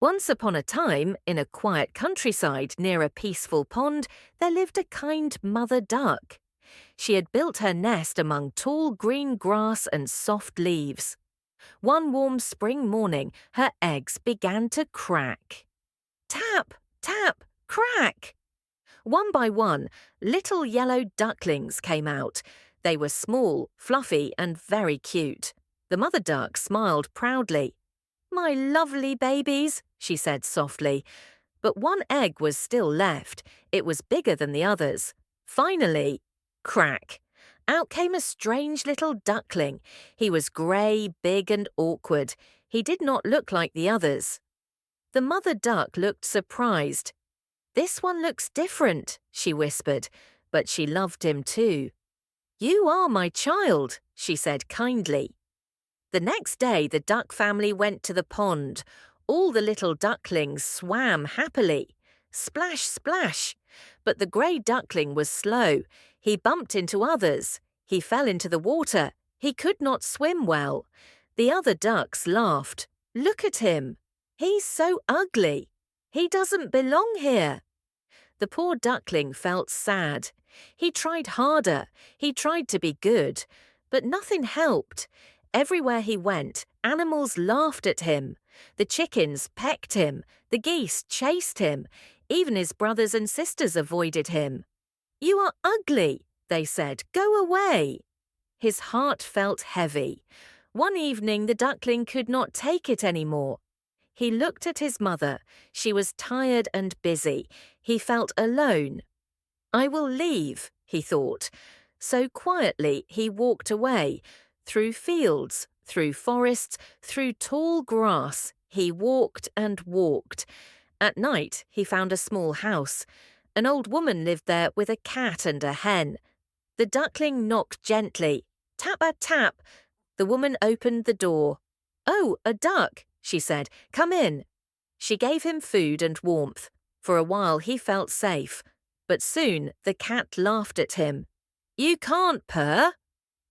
Once upon a time, in a quiet countryside near a peaceful pond, there lived a kind mother duck. She had built her nest among tall green grass and soft leaves. One warm spring morning, her eggs began to crack. Tap, tap, crack! One by one, little yellow ducklings came out. They were small, fluffy, and very cute. The mother duck smiled proudly. "My lovely babies," she said softly. But one egg was still left. It was bigger than the others. Finally, crack! Out came a strange little duckling. He was grey, big, and awkward. He did not look like the others. The mother duck looked surprised. "This one looks different," she whispered, but she loved him too. "You are my child," she said kindly. The next day, the duck family went to the pond. All the little ducklings swam happily. Splash, splash! But the grey duckling was slow. He bumped into others. He fell into the water. He could not swim well. The other ducks laughed. "Look at him. He's so ugly. He doesn't belong here." The poor duckling felt sad. He tried harder. He tried to be good. But nothing helped. Everywhere he went, animals laughed at him. The chickens pecked him. The geese chased him. Even his brothers and sisters avoided him. "You are ugly," they said. "Go away." His heart felt heavy. One evening, the duckling could not take it anymore. He looked at his mother. She was tired and busy. He felt alone. "I will leave," he thought. So quietly he walked away. Through fields, through forests, through tall grass, he walked and walked. At night, he found a small house. An old woman lived there with a cat and a hen. The duckling knocked gently. Tap-a-tap. The woman opened the door. "Oh, a duck," she said. "Come in." She gave him food and warmth. For a while he felt safe. But soon the cat laughed at him. "You can't purr."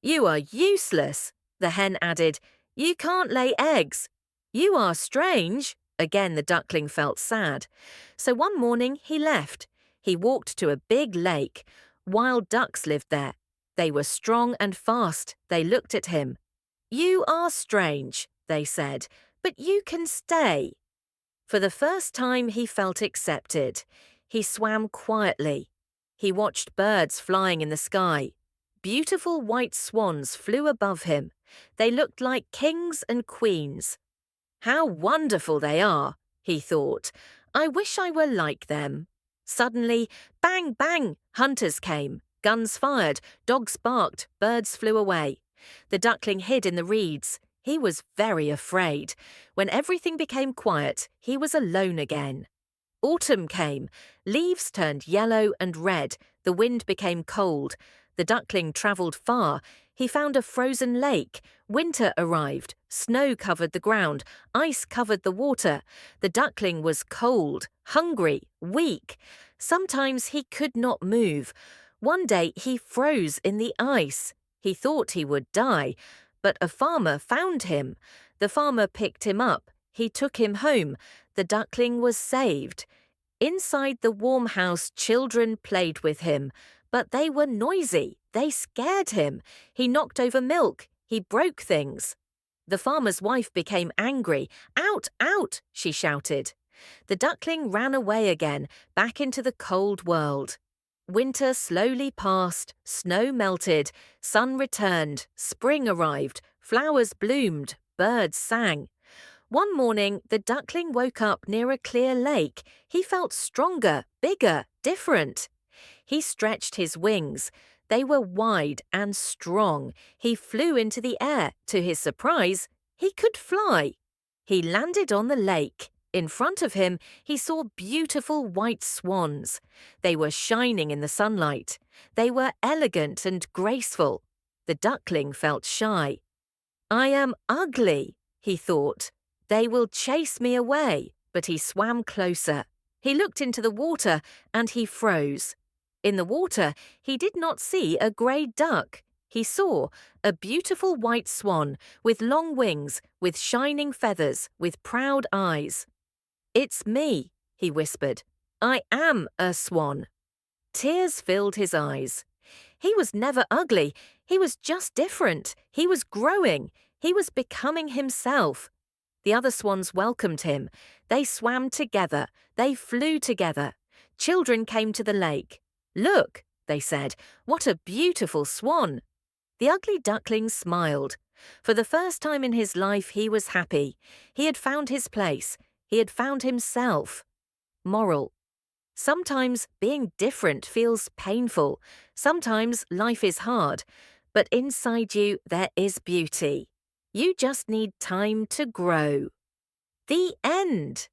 "You are useless," the hen added. "You can't lay eggs." "You are strange." Again the duckling felt sad. So one morning he left. He walked to a big lake. Wild ducks lived there. They were strong and fast. They looked at him. "You are strange," they said, "but you can stay." For the first time he felt accepted. He swam quietly. He watched birds flying in the sky. Beautiful white swans flew above him. They looked like kings and queens. "How wonderful they are," he thought. "I wish I were like them." Suddenly, bang, bang, hunters came. Guns fired, dogs barked, birds flew away. The duckling hid in the reeds. He was very afraid. When everything became quiet, he was alone again. Autumn came. Leaves turned yellow and red. The wind became cold. The duckling travelled far. He found a frozen lake. Winter arrived. Snow covered the ground. Ice covered the water. The duckling was cold, hungry, weak. Sometimes he could not move. One day he froze in the ice. He thought he would die, but a farmer found him. The farmer picked him up. He took him home. The duckling was saved. Inside the warm house, children played with him. But they were noisy. They scared him. He knocked over milk. He broke things. The farmer's wife became angry. "Out, out!" she shouted. The duckling ran away again, back into the cold world. Winter slowly passed. Snow melted. Sun returned. Spring arrived. Flowers bloomed. Birds sang. One morning, the duckling woke up near a clear lake. He felt stronger, bigger, different. He stretched his wings. They were wide and strong. He flew into the air. To his surprise, he could fly. He landed on the lake. In front of him, he saw beautiful white swans. They were shining in the sunlight. They were elegant and graceful. The duckling felt shy. "I am ugly," he thought. "They will chase me away." But he swam closer. He looked into the water and he froze. In the water, he did not see a grey duck. He saw a beautiful white swan with long wings, with shining feathers, with proud eyes. "It's me," he whispered. "I am a swan." Tears filled his eyes. He was never ugly. He was just different. He was growing. He was becoming himself. The other swans welcomed him. They swam together. They flew together. Children came to the lake. "Look," they said, "what a beautiful swan." The ugly duckling smiled. For the first time in his life, he was happy. He had found his place. He had found himself. Moral: sometimes being different feels painful. Sometimes life is hard. But inside you, there is beauty. You just need time to grow. The end.